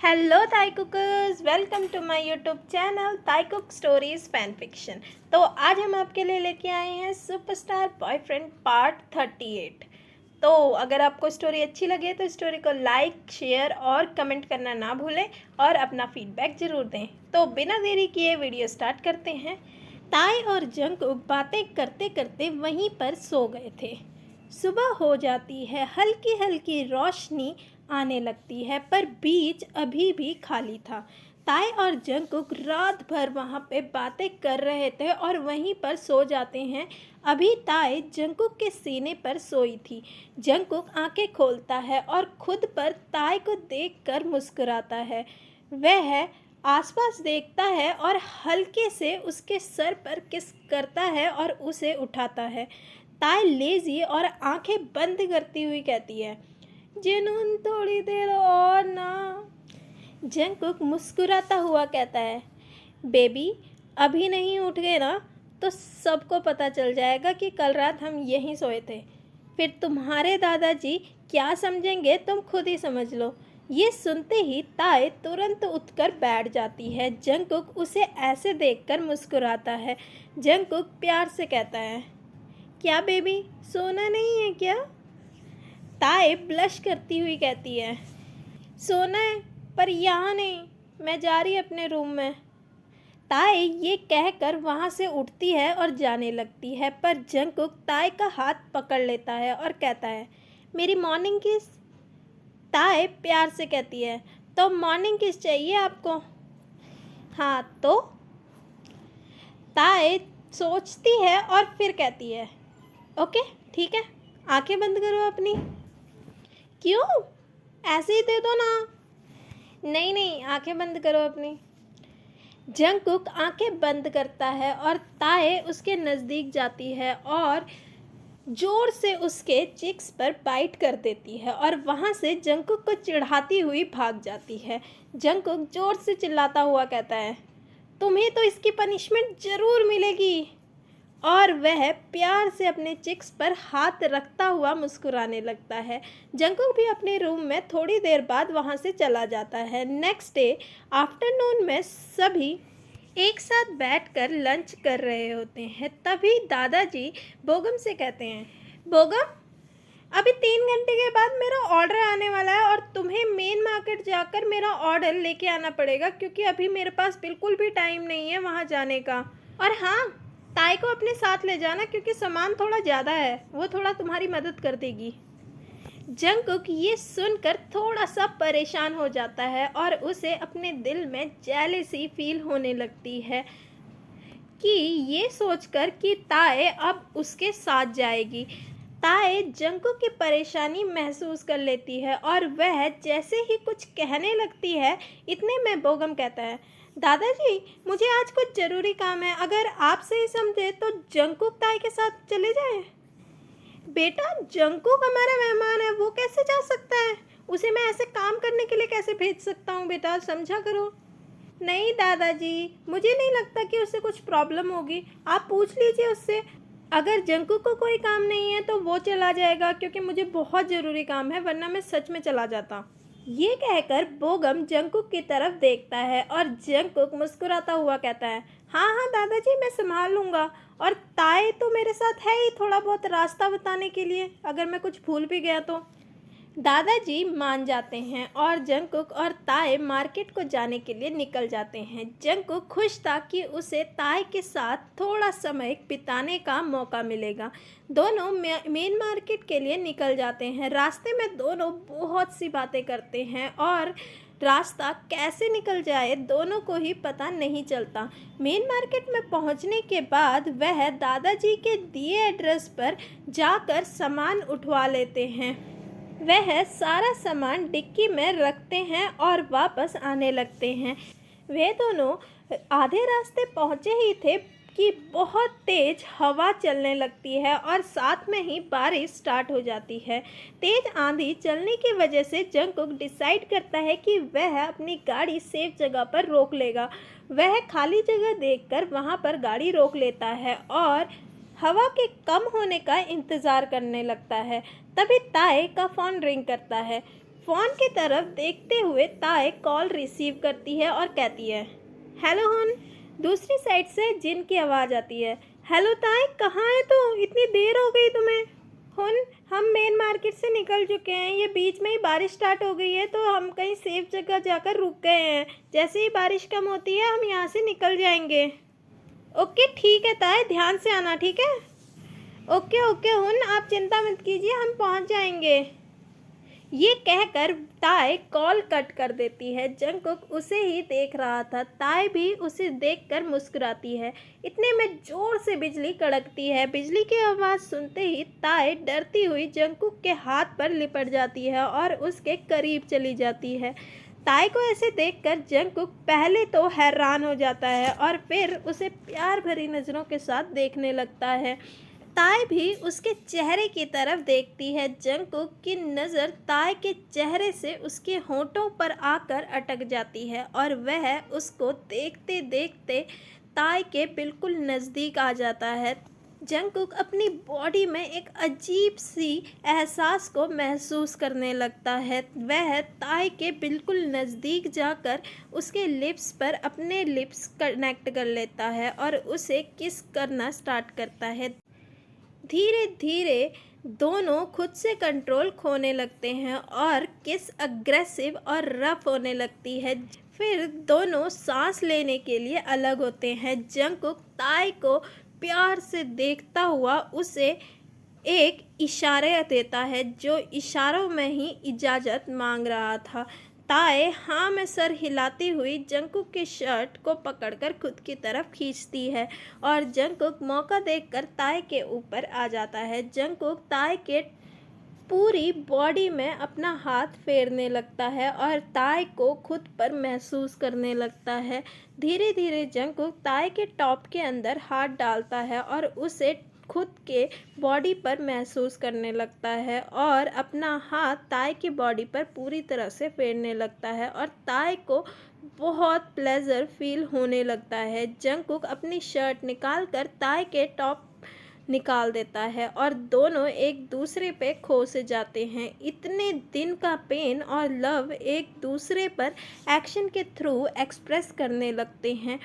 Hello Taekookers, welcome to my YouTube channel Taekook stories fan fiction. तो आज हम आपके लिए लेके आए हैं सुपरस्टार बॉयफ्रेंड पार्ट 38। तो अगर आपको स्टोरी अच्छी लगे तो स्टोरी को लाइक, शेयर और कमेंट करना ना भूलें और अपना फीडबैक ज़रूर दें। तो बिना देरी किए वीडियो स्टार्ट करते हैं। ताई और जंगकुक बातें करते करते वहीं पर सो गए थे। सुबह हो जाती है, हल्की हल्की रोशनी आने लगती है, पर बीच अभी भी खाली था। ताई और जंगकुक रात भर वहाँ पे बातें कर रहे थे और वहीं पर सो जाते हैं। अभी ताई जंगकुक के सीने पर सोई थी। जंगकुक आंखें खोलता है और खुद पर ताई को देखकर मुस्कुराता है। वह आसपास देखता है और हल्के से उसके सर पर किस करता है और उसे उठाता है। ताई लेजी और आंखें बंद करती हुई कहती है, जुनून थोड़ी देर और ना। जंगकुक मुस्कुराता हुआ कहता है, बेबी अभी नहीं उठ गए ना तो सबको पता चल जाएगा कि कल रात हम यहीं सोए थे। फिर तुम्हारे दादाजी क्या समझेंगे तुम खुद ही समझ लो। ये सुनते ही ताई तुरंत उठकर बैठ जाती है। जंगकुक उसे ऐसे देखकर मुस्कुराता है। जंगकुक प्यार से कहता है, क्या बेबी सोना नहीं है क्या? ताई ब्लश करती हुई कहती है, सोना है पर यहाँ नहीं, मैं जा रही अपने रूम में। ताई ये कहकर वहाँ से उठती है और जाने लगती है, पर जंगकुक ताई का हाथ पकड़ लेता है और कहता है, मेरी मॉर्निंग किस? ताई प्यार से कहती है, तो मॉर्निंग किस चाहिए आपको? हाँ तो? ताई सोचती है और फिर कहती है, ओके ठीक है, आंखें बंद करो अपनी। क्यों? ऐसे ही दे दो ना। नहीं नहीं, आंखें बंद करो अपनी। जंगकुक आंखें बंद करता है और ताई उसके नज़दीक जाती है और जोर से उसके चिक्स पर बाइट कर देती है और वहाँ से जंगकुक को चिढ़ाती हुई भाग जाती है। जंगकुक जोर से चिल्लाता हुआ कहता है, तुम्हें तो इसकी पनिशमेंट ज़रूर मिलेगी। और वह प्यार से अपने चिक्स पर हाथ रखता हुआ मुस्कुराने लगता है। जंगकुक भी अपने रूम में थोड़ी देर बाद वहाँ से चला जाता है। नेक्स्ट डे आफ्टरनून में सभी एक साथ बैठकर लंच कर रहे होते हैं। तभी दादाजी बोगम से कहते हैं, बोगम अभी 3 घंटे के बाद मेरा ऑर्डर आने वाला है और तुम्हें मेन मार्केट जाकर मेरा ऑर्डर लेके आना पड़ेगा, क्योंकि अभी मेरे पास बिल्कुल भी टाइम नहीं है वहाँ जाने का। और हाँ, ताई को अपने साथ ले जाना, क्योंकि सामान थोड़ा ज़्यादा है, वो थोड़ा तुम्हारी मदद कर देगी। जंगकुक ये सुनकर थोड़ा सा परेशान हो जाता है और उसे अपने दिल में जेलसी फील होने लगती है कि ये सोचकर कि ताई अब उसके साथ जाएगी। ताई जंगकुक की परेशानी महसूस कर लेती है और वह जैसे ही कुछ कहने लगती है, इतने में बोगम कहता है, दादाजी मुझे आज कुछ ज़रूरी काम है, अगर आप सही समझे तो जंगकुक ताई के साथ चले जाएं। बेटा जंगकुक हमारा मेहमान है, वो कैसे जा सकता है? उसे मैं ऐसे काम करने के लिए कैसे भेज सकता हूँ? बेटा समझा करो। नहीं दादाजी, मुझे नहीं लगता कि उसे कुछ प्रॉब्लम होगी, आप पूछ लीजिए उससे। अगर जंगकुक को कोई काम नहीं है तो वो चला जाएगा, क्योंकि मुझे बहुत ज़रूरी काम है, वरना मैं सच में चला जाता। ये कहकर बोगम जंगकुक की तरफ देखता है और जंगकुक मुस्कुराता हुआ कहता है, हाँ हाँ दादाजी मैं संभाल लूँगा, और ताई तो मेरे साथ है ही थोड़ा बहुत रास्ता बताने के लिए, अगर मैं कुछ भूल भी गया तो। दादाजी मान जाते हैं और जंगकुक और ताई मार्केट को जाने के लिए निकल जाते हैं। जंगकुक खुश था कि उसे ताई के साथ थोड़ा समय बिताने का मौका मिलेगा। दोनों मेन मार्केट के लिए निकल जाते हैं। रास्ते में दोनों बहुत सी बातें करते हैं और रास्ता कैसे निकल जाए दोनों को ही पता नहीं चलता। मेन मार्केट में पहुंचने के बाद वह दादाजी के दिए एड्रेस पर जाकर सामान उठवा लेते हैं। वह सारा सामान डिक्की में रखते हैं और वापस आने लगते हैं। वे दोनों आधे रास्ते पहुंचे ही थे कि बहुत तेज़ हवा चलने लगती है और साथ में ही बारिश स्टार्ट हो जाती है। तेज़ आंधी चलने की वजह से जंगकुक डिसाइड करता है कि वह अपनी गाड़ी सेफ जगह पर रोक लेगा। वह खाली जगह देखकर वहां पर गाड़ी रोक लेता है और हवा के कम होने का इंतज़ार करने लगता है। तभी ताई का फ़ोन रिंग करता है। फ़ोन की तरफ देखते हुए ताए कॉल रिसीव करती है और कहती है, हेलो हुन। दूसरी साइड से जिन की आवाज़ आती है, हेलो ताए, कहाँ है तू? इतनी देर हो गई तुम्हें। हुन, हम मेन मार्केट से निकल चुके हैं, ये बीच में ही बारिश स्टार्ट हो गई है तो हम कहीं सेफ जगह जाकर रुक गए हैं। जैसे ही बारिश कम होती है हम यहाँ से निकल जाएंगे। ओके ठीक है ताए, ध्यान से आना, ठीक है? ओके ओके हुन, आप चिंता मत कीजिए, हम पहुँच जाएंगे। ये कहकर ताए कॉल कट कर देती है। जंगकुक उसे ही देख रहा था। ताए भी उसे देखकर मुस्कुराती है। इतने में जोर से बिजली कड़कती है। बिजली की आवाज़ सुनते ही ताए डरती हुई जंगकुक के हाथ पर लिपट जाती है और उसके करीब चली जाती है। ताए को ऐसे देखकर जंगकुक पहले तो हैरान हो जाता है और फिर उसे प्यार भरी नज़रों के साथ देखने लगता है। ताए भी उसके चेहरे की तरफ देखती है। जंगकुक की नज़र ताए के चेहरे से उसके होंठों पर आकर अटक जाती है और वह उसको देखते देखते ताए के बिल्कुल नज़दीक आ जाता है। जंगकुक अपनी बॉडी में एक अजीब सी एहसास को महसूस करने लगता है। वह ताए के बिल्कुल नज़दीक जाकर उसके लिप्स पर अपने लिप्स कनेक्ट कर लेता है और उसे किस करना स्टार्ट करता है। धीरे धीरे दोनों खुद से कंट्रोल खोने लगते हैं और किस अग्रेसिव और रफ होने लगती है। फिर दोनों सांस लेने के लिए अलग होते हैं। जंगकुक ताए को प्यार से देखता हुआ उसे एक इशारा देता है, जो इशारों में ही इजाज़त मांग रहा था। ताए हाँ में सर हिलाती हुई जंगकुक की शर्ट को पकड़कर खुद की तरफ खींचती है और जंगकुक मौका देखकर ताए के ऊपर आ जाता है। जंगकुक ताए के पूरी बॉडी में अपना हाथ फेरने लगता है और ताए को खुद पर महसूस करने लगता है। धीरे धीरे जंगकुक ताए के टॉप के अंदर हाथ डालता है और उसे खुद के बॉडी पर महसूस करने लगता है और अपना हाथ ताए की बॉडी पर पूरी तरह से फेरने लगता है और ताए को बहुत प्लेजर फील होने लगता है। जंगकुक अपनी शर्ट निकाल कर ताए के टॉप निकाल देता है और दोनों एक दूसरे पे खो से जाते हैं। इतने दिन का पेन और लव एक दूसरे पर एक्शन के थ्रू एक्सप्रेस करने लगते हैं।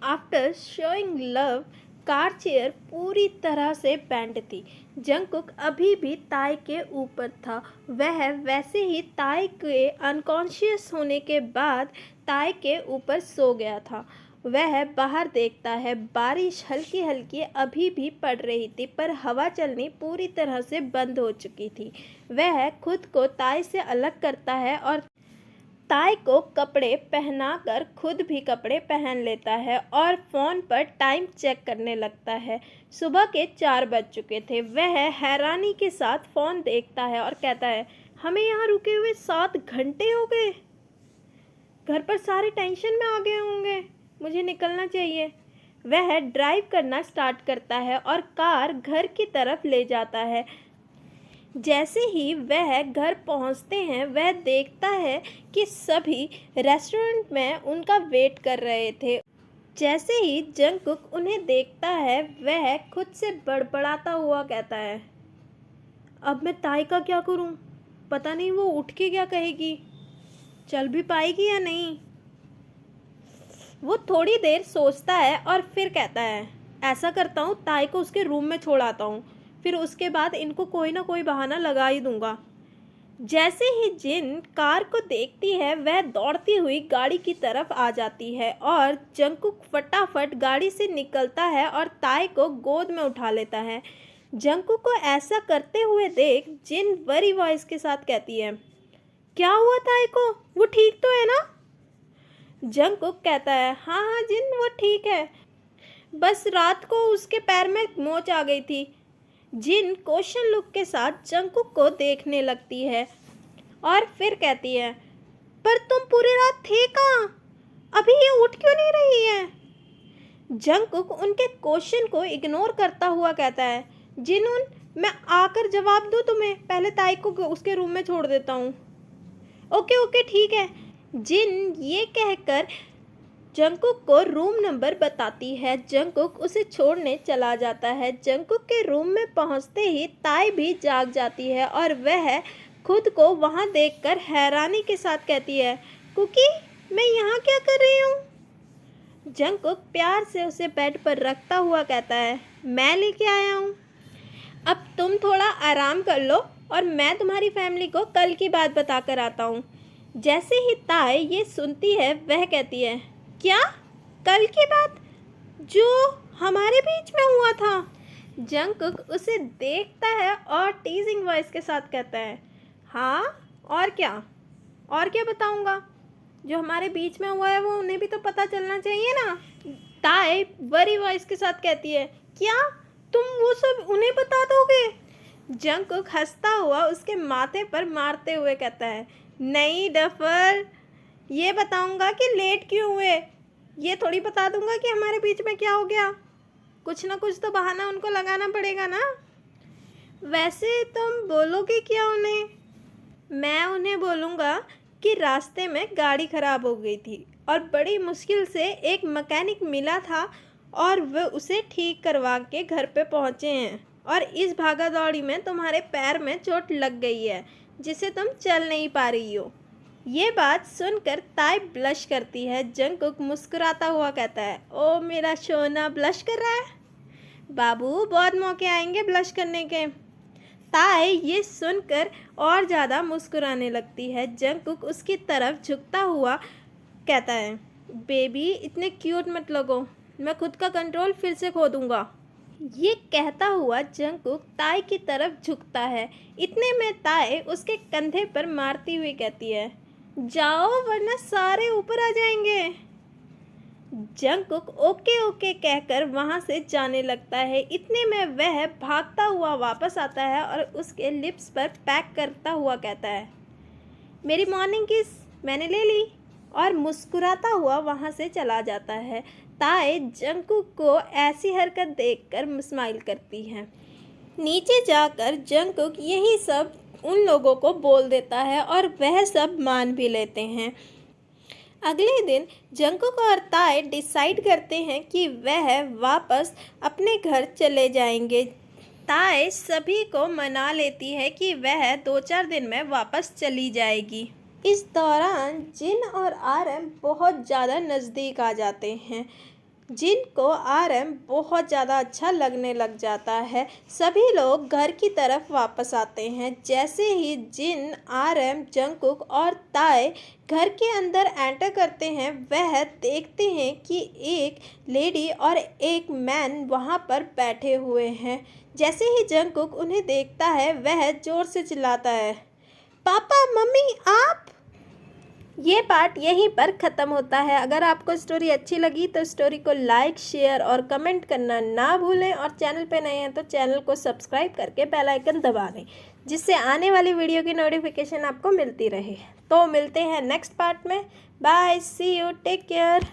After showing love, car chair पूरी तरह से बैंड थी। जंगकुक अभी भी ताए के ऊपर था। वह वैसे ही ताए के अनकॉन्शियस होने के बाद ताए के ऊपर सो गया था। वह बाहर देखता है। बारिश हल्की हल्की अभी भी पड़ रही थी, पर हवा चलनी पूरी तरह से बंद हो चुकी थी। वह खुद को ताए से अलग करता है और ताए को कपड़े पहनाकर खुद भी कपड़े पहन लेता है और फ़ोन पर टाइम चेक करने लगता है। सुबह के 4 बज चुके थे। वह हैरानी के साथ फ़ोन देखता है और कहता है, हमें यहाँ रुके हुए 7 घंटे हो गए। घर पर सारे टेंशन में आ गए होंगे, मुझे निकलना चाहिए। वह ड्राइव करना स्टार्ट करता है और कार घर की तरफ ले जाता है। जैसे ही वह घर पहुंचते हैं, वह देखता है कि सभी रेस्टोरेंट में उनका वेट कर रहे थे। जैसे ही जंगकुक उन्हें देखता है, वह खुद से बड़बड़ाता हुआ कहता है, अब मैं ताई का क्या करूं? पता नहीं वो उठ के क्या कहेगी, चल भी पाएगी या नहीं। वो थोड़ी देर सोचता है और फिर कहता है, ऐसा करता हूँ, ताई को उसके रूम में छोड़ आता हूँ, फिर उसके बाद इनको कोई ना कोई बहाना लगा ही दूंगा। जैसे ही जिन कार को देखती है, वह दौड़ती हुई गाड़ी की तरफ आ जाती है और जंगकुक फटाफट गाड़ी से निकलता है और ताई को गोद में उठा लेता है। जंगकुक को ऐसा करते हुए देख जिन वरी वॉइस के साथ कहती है, क्या हुआ ताई को? वो ठीक तो है ना? जंगकुक कहता है, हाँ हाँ जिन, वो ठीक है, बस रात को उसके पैर में मोच आ गई थी। जिन क्वेश्चन लुक के साथ जंगकुक को देखने लगती है और फिर कहती है, पर तुम पूरी रात थे कहाँ? अभी ये उठ क्यों नहीं रही है? जंगकुक उनके क्वेश्चन को इग्नोर करता हुआ कहता है, जिनून, मैं आकर जवाब दूँ तुम्हें? पहले ताई को उसके रूम में छोड़ देता हूँ। ओके ओके ठीक है। जिन ये कहकर जंगकुक को रूम नंबर बताती है। जंगकुक उसे छोड़ने चला जाता है। जंगकुक के रूम में पहुंचते ही ताई भी जाग जाती है और वह खुद को वहाँ देखकर हैरानी के साथ कहती है, कुकी मैं यहाँ क्या कर रही हूँ? जंगकुक प्यार से उसे बेड पर रखता हुआ कहता है, मैं लेके आया हूँ। अब तुम थोड़ा आराम कर लो और मैं तुम्हारी फैमिली को कल की बात बता कर आता हूँ। जैसे ही ताए ये सुनती है वह कहती है, क्या कल की बात जो हमारे बीच में हुआ था? जंगकुक उसे देखता है और टीजिंग वॉइस के साथ कहता है, हाँ और क्या बताऊँगा? जो हमारे बीच में हुआ है वो उन्हें भी तो पता चलना चाहिए ना। ताए वरी वॉइस के साथ कहती है, क्या तुम वो सब उन्हें बता दोगे? जंगकुक हंसता हुआ उसके माथे पर मारते हुए कहता है, नहीं डफर, ये बताऊंगा कि लेट क्यों हुए। ये थोड़ी बता दूंगा कि हमारे बीच में क्या हो गया। कुछ ना कुछ तो बहाना उनको लगाना पड़ेगा ना। वैसे तुम बोलोगे क्या उन्हें? मैं उन्हें बोलूँगा कि रास्ते में गाड़ी ख़राब हो गई थी और बड़ी मुश्किल से एक मैकेनिक मिला था और वे उसे ठीक करवा के घर पे पहुँचे हैं और इस भागा दौड़ी में तुम्हारे पैर में चोट लग गई है जिसे तुम चल नहीं पा रही हो। ये बात सुनकर ताई ब्लश करती है। जंगकुक मुस्कुराता हुआ कहता है, ओ मेरा सोना ब्लश कर रहा है? बाबू बहुत मौके आएंगे ब्लश करने के। ताई ये सुनकर और ज़्यादा मुस्कुराने लगती है। जंगकुक उसकी तरफ झुकता हुआ कहता है, बेबी इतने क्यूट मत लगो, मैं खुद का कंट्रोल फिर से खो दूंगा। ये कहता हुआ जंगकुक ताई की तरफ झुकता है। इतने में ताई उसके कंधे पर मारती हुई कहती है, जाओ वरना सारे ऊपर आ जाएंगे। जंगकुक ओके ओके कहकर वहाँ से जाने लगता है। इतने में वह भागता हुआ वापस आता है और उसके लिप्स पर पैक करता हुआ कहता है, मेरी मॉर्निंग किस मैंने ले ली, और मुस्कुराता हुआ वहाँ से चला जाता है। ताए जंगकुक को ऐसी हरकत देखकर स्माइल करती है। नीचे जाकर जंगकुक यही सब उन लोगों को बोल देता है और वह सब मान भी लेते हैं। अगले दिन जंगकुक और ताए डिसाइड करते हैं कि वह वापस अपने घर चले जाएंगे। ताए सभी को मना लेती है कि वह 2-4 दिन में वापस चली जाएगी। इस दौरान जिन और आरएम बहुत ज़्यादा नज़दीक आ जाते हैं। जिन को आरएम बहुत ज़्यादा अच्छा लगने लग जाता है। सभी लोग घर की तरफ वापस आते हैं। जैसे ही जिन, आरएम, जंगकुक और ताए घर के अंदर एंटर करते हैं, वह देखते हैं कि एक लेडी और एक मैन वहाँ पर बैठे हुए हैं। जैसे ही जंगकुक उन्हें देखता है वह ज़ोर से चिल्लाता है, पापा मम्मी आप। ये पार्ट यहीं पर ख़त्म होता है। अगर आपको स्टोरी अच्छी लगी तो स्टोरी को लाइक, शेयर और कमेंट करना ना भूलें और चैनल पे नए हैं तो चैनल को सब्सक्राइब करके बेल आइकन दबा दें, जिससे आने वाली वीडियो की नोटिफिकेशन आपको मिलती रहे। तो मिलते हैं नेक्स्ट पार्ट में। Bye, see you, take care.